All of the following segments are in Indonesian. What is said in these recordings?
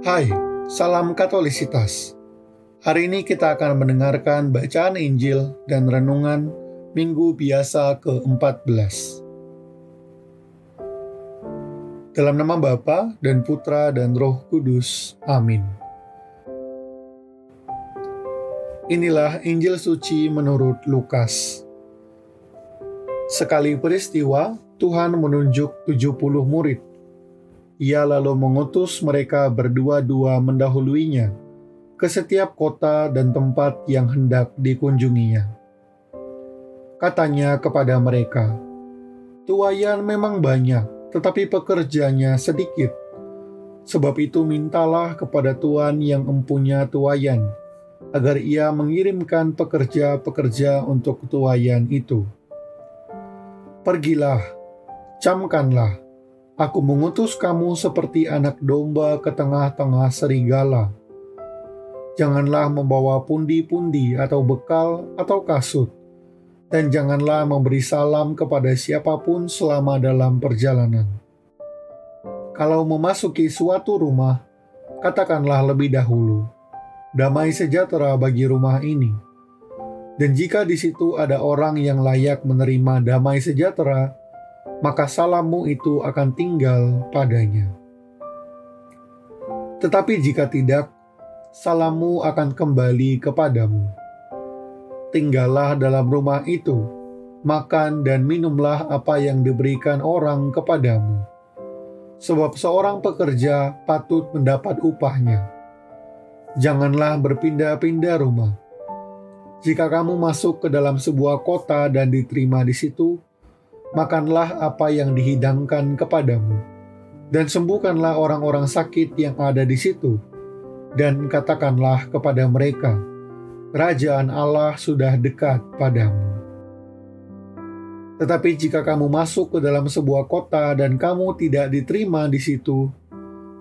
Hai, salam Katolisitas. Hari ini kita akan mendengarkan bacaan Injil dan renungan Minggu Biasa ke-14. Dalam nama Bapa dan Putra dan Roh Kudus. Amin. Inilah Injil suci menurut Lukas. Sekali peristiwa, Tuhan menunjuk 70 murid. Ia lalu mengutus mereka berdua-dua mendahuluinya ke setiap kota dan tempat yang hendak dikunjunginya. Katanya kepada mereka, "Tuaian memang banyak, tetapi pekerjanya sedikit. Sebab itu mintalah kepada Tuhan yang empunya tuaian, agar ia mengirimkan pekerja-pekerja untuk tuaian itu. Pergilah, camkanlah. Aku mengutus kamu seperti anak domba ke tengah-tengah serigala. Janganlah membawa pundi-pundi atau bekal atau kasut, dan janganlah memberi salam kepada siapapun selama dalam perjalanan. Kalau memasuki suatu rumah, katakanlah lebih dahulu, 'Damai sejahtera bagi rumah ini.' Dan jika di situ ada orang yang layak menerima damai sejahtera, maka salammu itu akan tinggal padanya. Tetapi jika tidak, salammu akan kembali kepadamu. Tinggallah dalam rumah itu, makan dan minumlah apa yang diberikan orang kepadamu. Sebab seorang pekerja patut mendapat upahnya. Janganlah berpindah-pindah rumah. Jika kamu masuk ke dalam sebuah kota dan diterima di situ, makanlah apa yang dihidangkan kepadamu, dan sembuhkanlah orang-orang sakit yang ada di situ, dan katakanlah kepada mereka, Kerajaan Allah sudah dekat padamu. Tetapi jika kamu masuk ke dalam sebuah kota dan kamu tidak diterima di situ,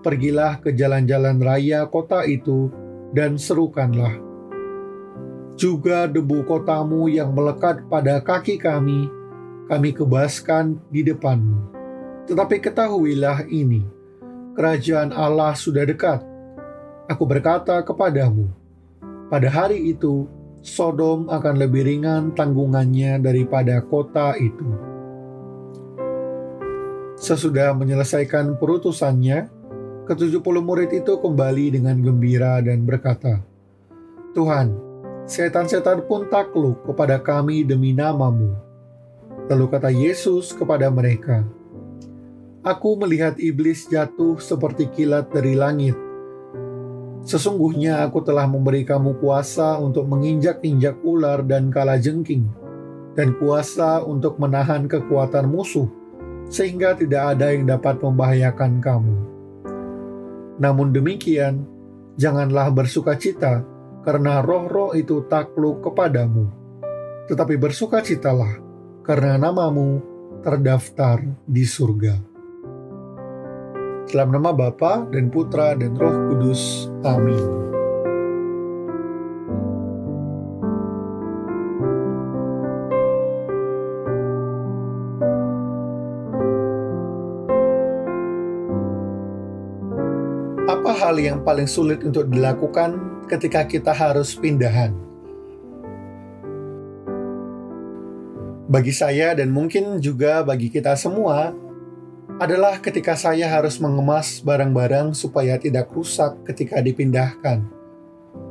pergilah ke jalan-jalan raya kota itu dan serukanlah, juga debu kotamu yang melekat pada kaki kami kebaskan di depanmu. Tetapi ketahuilah ini, kerajaan Allah sudah dekat. Aku berkata kepadamu, pada hari itu, Sodom akan lebih ringan tanggungannya daripada kota itu." Sesudah menyelesaikan perutusannya, ke-70 murid itu kembali dengan gembira dan berkata, "Tuhan, setan-setan pun takluk kepada kami demi nama-Mu." Lalu kata Yesus kepada mereka, "Aku melihat iblis jatuh seperti kilat dari langit. Sesungguhnya aku telah memberi kamu kuasa untuk menginjak-injak ular dan kalajengking, dan kuasa untuk menahan kekuatan musuh, sehingga tidak ada yang dapat membahayakan kamu. Namun demikian, janganlah bersukacita, karena roh-roh itu takluk kepadamu. Tetapi bersukacitalah, karena namamu terdaftar di surga." Dalam nama Bapa dan Putra dan Roh Kudus. Amin. Apa hal yang paling sulit untuk dilakukan ketika kita harus pindahan? Bagi saya dan mungkin juga bagi kita semua, adalah ketika saya harus mengemas barang-barang supaya tidak rusak ketika dipindahkan.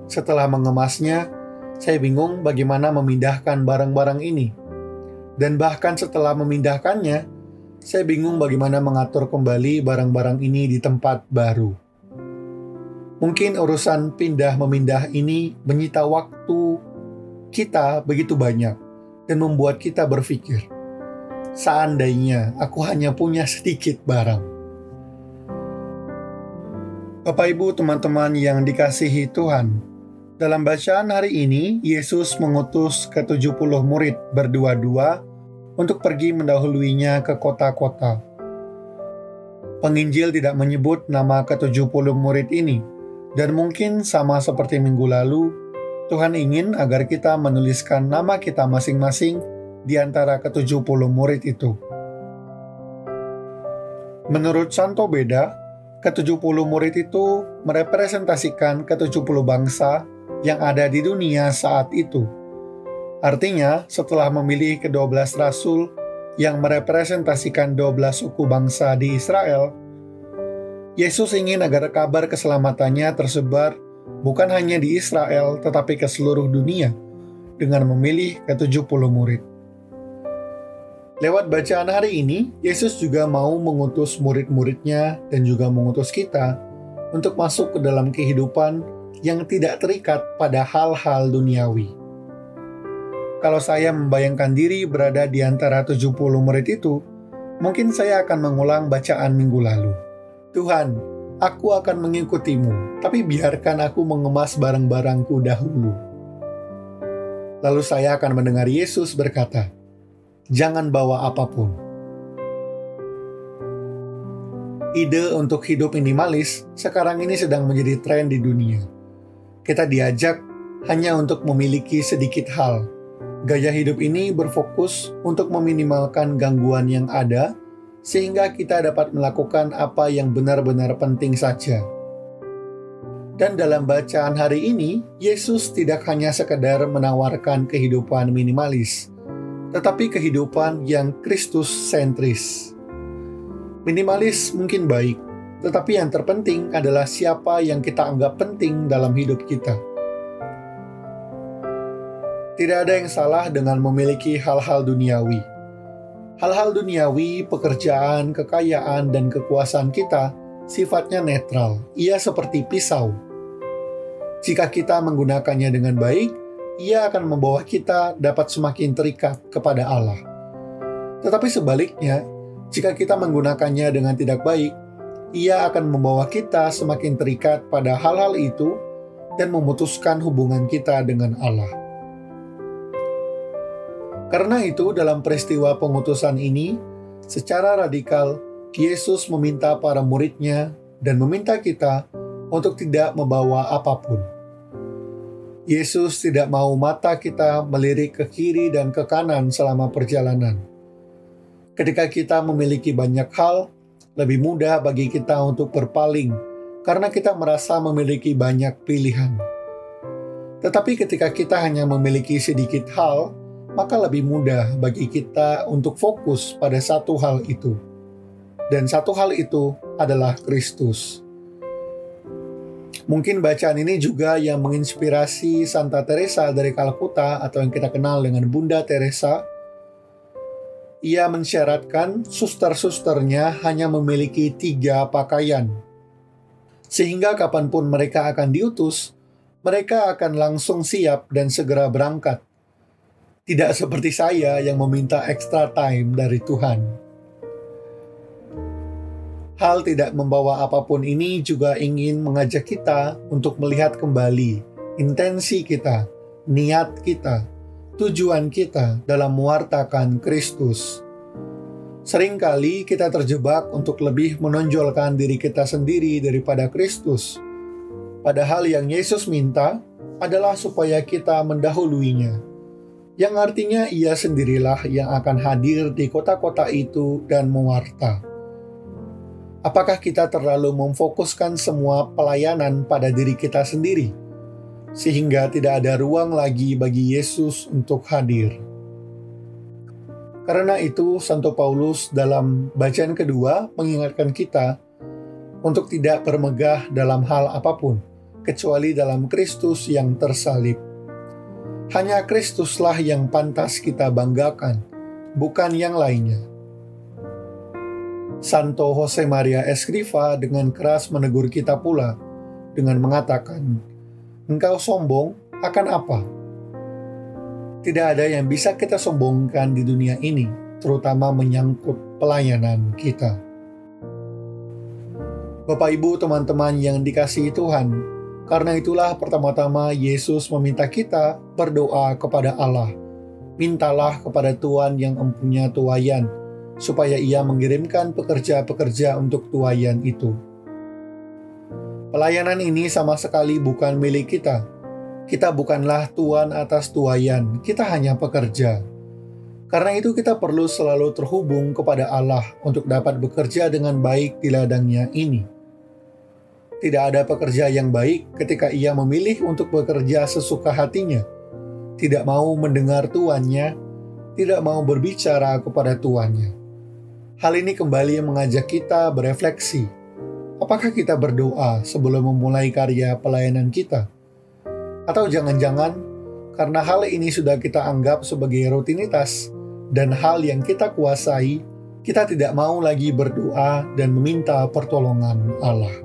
Setelah mengemasnya, saya bingung bagaimana memindahkan barang-barang ini. Dan bahkan setelah memindahkannya, saya bingung bagaimana mengatur kembali barang-barang ini di tempat baru. Mungkin urusan pindah-memindah ini menyita waktu kita begitu banyak, dan membuat kita berpikir, seandainya aku hanya punya sedikit barang. Bapak, Ibu, teman-teman yang dikasihi Tuhan, dalam bacaan hari ini, Yesus mengutus ke-70 murid berdua-dua untuk pergi mendahuluinya ke kota-kota. Penginjil tidak menyebut nama ke-70 murid ini, dan mungkin sama seperti minggu lalu, Tuhan ingin agar kita menuliskan nama kita masing-masing di antara ke-70 murid itu. Menurut Santo Beda, Ke-70 murid itu merepresentasikan ke-70 bangsa yang ada di dunia saat itu. Artinya, setelah memilih ke-12 rasul yang merepresentasikan 12 suku bangsa di Israel, Yesus ingin agar kabar keselamatannya tersebar bukan hanya di Israel tetapi ke seluruh dunia dengan memilih ke-70 murid. Lewat bacaan hari ini, Yesus juga mau mengutus murid-muridnya dan juga mengutus kita untuk masuk ke dalam kehidupan yang tidak terikat pada hal-hal duniawi. Kalau saya membayangkan diri berada di antara 70 murid itu, mungkin saya akan mengulang bacaan minggu lalu. Tuhan, aku akan mengikutimu, tapi biarkan aku mengemas barang-barangku dahulu. Lalu saya akan mendengar Yesus berkata, jangan bawa apapun. Ide untuk hidup minimalis sekarang ini sedang menjadi tren di dunia. Kita diajak hanya untuk memiliki sedikit hal. Gaya hidup ini berfokus untuk meminimalkan gangguan yang ada, sehingga kita dapat melakukan apa yang benar-benar penting saja. Dan dalam bacaan hari ini, Yesus tidak hanya sekedar menawarkan kehidupan minimalis, tetapi kehidupan yang Kristus sentris. Minimalis mungkin baik, tetapi yang terpenting adalah siapa yang kita anggap penting dalam hidup kita. Tidak ada yang salah dengan memiliki hal-hal duniawi. Hal-hal duniawi, pekerjaan, kekayaan, dan kekuasaan kita sifatnya netral. Ia seperti pisau. Jika kita menggunakannya dengan baik, ia akan membawa kita dapat semakin terikat kepada Allah. Tetapi sebaliknya, jika kita menggunakannya dengan tidak baik, ia akan membawa kita semakin terikat pada hal-hal itu dan memutuskan hubungan kita dengan Allah. Karena itu, dalam peristiwa pengutusan ini, secara radikal, Yesus meminta para muridnya dan meminta kita untuk tidak membawa apapun. Yesus tidak mau mata kita melirik ke kiri dan ke kanan selama perjalanan. Ketika kita memiliki banyak hal, lebih mudah bagi kita untuk berpaling karena kita merasa memiliki banyak pilihan. Tetapi ketika kita hanya memiliki sedikit hal, maka lebih mudah bagi kita untuk fokus pada satu hal itu. Dan satu hal itu adalah Kristus. Mungkin bacaan ini juga yang menginspirasi Santa Teresa dari Kalkuta atau yang kita kenal dengan Bunda Teresa. Ia mensyaratkan suster-susternya hanya memiliki 3 pakaian. Sehingga kapanpun mereka akan diutus, mereka akan langsung siap dan segera berangkat. Tidak seperti saya yang meminta extra time dari Tuhan. Hal tidak membawa apapun ini juga ingin mengajak kita untuk melihat kembali intensi kita, niat kita, tujuan kita dalam mewartakan Kristus. Seringkali kita terjebak untuk lebih menonjolkan diri kita sendiri daripada Kristus. Padahal yang Yesus minta adalah supaya kita mendahuluinya. Yang artinya ia sendirilah yang akan hadir di kota-kota itu dan mewarta. Apakah kita terlalu memfokuskan semua pelayanan pada diri kita sendiri, sehingga tidak ada ruang lagi bagi Yesus untuk hadir? Karena itu, Santo Paulus dalam bacaan kedua mengingatkan kita untuk tidak bermegah dalam hal apapun, kecuali dalam Kristus yang tersalib. Hanya Kristuslah yang pantas kita banggakan, bukan yang lainnya. Santo Jose Maria Escriva dengan keras menegur kita pula dengan mengatakan, "Engkau sombong akan apa?" Tidak ada yang bisa kita sombongkan di dunia ini, terutama menyangkut pelayanan kita. Bapak, Ibu, teman-teman yang dikasihi Tuhan, karena itulah pertama-tama Yesus meminta kita berdoa kepada Allah. Mintalah kepada Tuhan yang empunya tuaian, supaya Ia mengirimkan pekerja-pekerja untuk tuaian itu. Pelayanan ini sama sekali bukan milik kita. Kita bukanlah tuan atas tuaian, kita hanya pekerja. Karena itu kita perlu selalu terhubung kepada Allah untuk dapat bekerja dengan baik di ladangnya ini. Tidak ada pekerja yang baik ketika ia memilih untuk bekerja sesuka hatinya, tidak mau mendengar tuannya, tidak mau berbicara kepada tuannya. Hal ini kembali mengajak kita berefleksi. Apakah kita berdoa sebelum memulai karya pelayanan kita? Atau jangan-jangan karena hal ini sudah kita anggap sebagai rutinitas dan hal yang kita kuasai, kita tidak mau lagi berdoa dan meminta pertolongan Allah.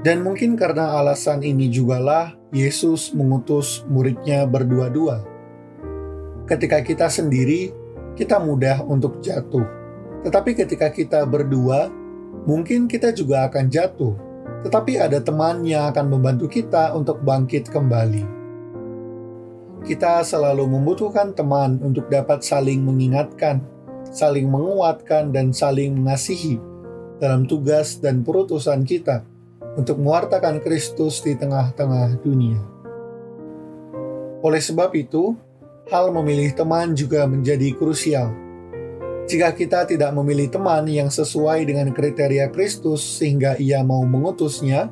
Dan mungkin karena alasan ini jugalah Yesus mengutus muridnya berdua-dua. Ketika kita sendiri, kita mudah untuk jatuh. Tetapi ketika kita berdua, mungkin kita juga akan jatuh. Tetapi ada teman yang akan membantu kita untuk bangkit kembali. Kita selalu membutuhkan teman untuk dapat saling mengingatkan, saling menguatkan, dan saling mengasihi dalam tugas dan perutusan kita untuk mewartakan Kristus di tengah-tengah dunia. Oleh sebab itu, hal memilih teman juga menjadi krusial. Jika kita tidak memilih teman yang sesuai dengan kriteria Kristus sehingga ia mau mengutusnya,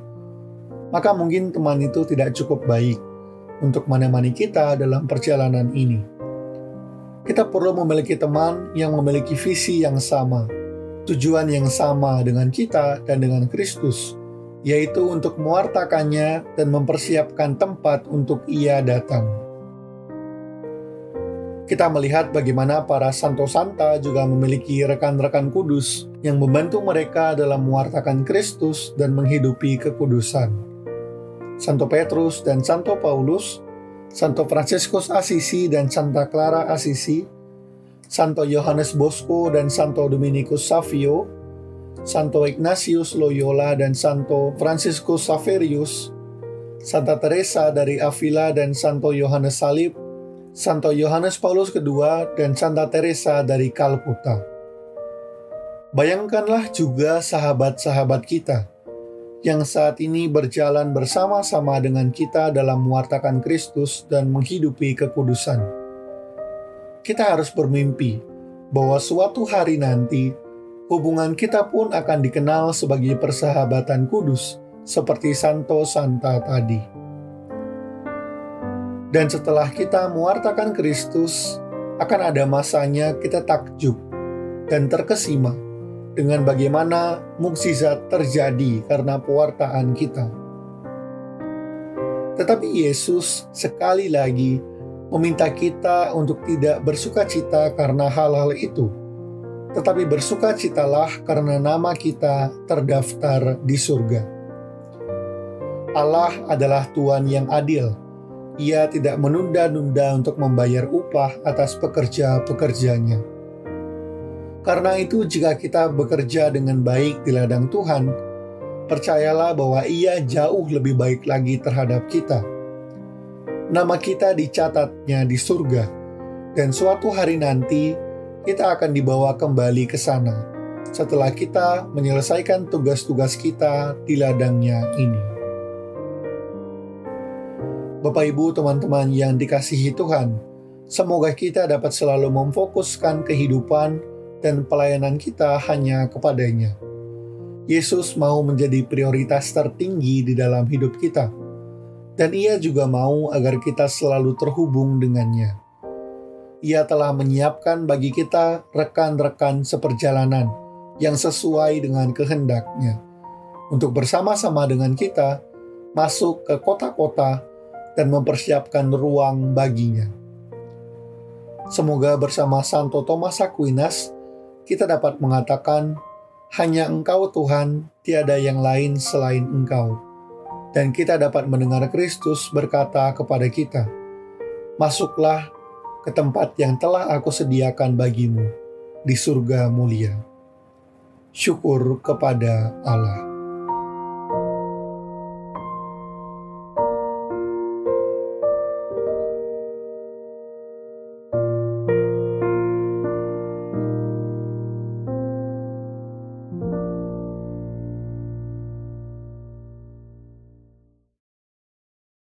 maka mungkin teman itu tidak cukup baik untuk menemani kita dalam perjalanan ini. Kita perlu memiliki teman yang memiliki visi yang sama, tujuan yang sama dengan kita dan dengan Kristus, yaitu untuk mewartakannya dan mempersiapkan tempat untuk ia datang. Kita melihat bagaimana para santo santa juga memiliki rekan-rekan kudus yang membantu mereka dalam mewartakan Kristus dan menghidupi kekudusan. Santo Petrus dan Santo Paulus, Santo Fransiskus Assisi dan Santa Clara Assisi, Santo Yohanes Bosco dan Santo Dominikus Savio, Santo Ignatius Loyola dan Santo Franciscus Xaverius, Santa Teresa dari Avila dan Santo Yohanes Salib, Santo Yohanes Paulus II dan Santa Teresa dari Kalkuta. Bayangkanlah juga sahabat-sahabat kita yang saat ini berjalan bersama-sama dengan kita dalam mewartakan Kristus dan menghidupi kekudusan. Kita harus bermimpi bahwa suatu hari nanti hubungan kita pun akan dikenal sebagai persahabatan kudus, seperti Santo Santa tadi. Dan setelah kita mewartakan Kristus, akan ada masanya kita takjub dan terkesima dengan bagaimana mukjizat terjadi karena pewartaan kita. Tetapi Yesus sekali lagi meminta kita untuk tidak bersukacita karena hal-hal itu, tetapi bersukacitalah karena nama kita terdaftar di surga. Allah adalah Tuhan yang adil. Ia tidak menunda-nunda untuk membayar upah atas pekerja-pekerjanya. Karena itu, jika kita bekerja dengan baik di ladang Tuhan, percayalah bahwa Ia jauh lebih baik lagi terhadap kita. Nama kita dicatatnya di surga, dan suatu hari nanti kita akan dibawa kembali ke sana setelah kita menyelesaikan tugas-tugas kita di ladangnya ini. Bapak, Ibu, teman-teman yang dikasihi Tuhan, semoga kita dapat selalu memfokuskan kehidupan dan pelayanan kita hanya kepadanya. Yesus mau menjadi prioritas tertinggi di dalam hidup kita, dan Ia juga mau agar kita selalu terhubung dengannya. Ia telah menyiapkan bagi kita rekan-rekan seperjalanan yang sesuai dengan kehendak-Nya untuk bersama-sama dengan kita masuk ke kota-kota dan mempersiapkan ruang baginya. Semoga bersama Santo Thomas Aquinas kita dapat mengatakan, hanya Engkau Tuhan, tiada yang lain selain Engkau. Dan kita dapat mendengar Kristus berkata kepada kita, masuklah ke tempat yang telah Aku sediakan bagimu di surga mulia. Syukur kepada Allah.